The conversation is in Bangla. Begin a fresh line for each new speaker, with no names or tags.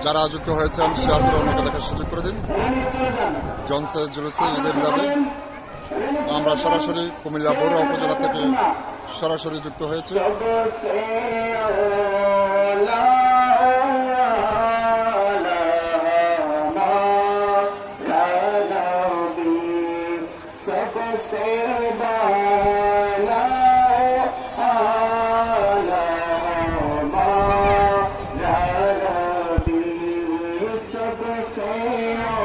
যারা যুক্ত হয়েছেন শেয়ার করে অন্যকে দেখার সুযোগ করে দিন। জনসে জুলুসে ঈদে মিলাদে আমরা সরাসরি কুমিল্লা বড়ুয়া উপজেলা থেকে সরাসরি যুক্ত হয়েছে।
Say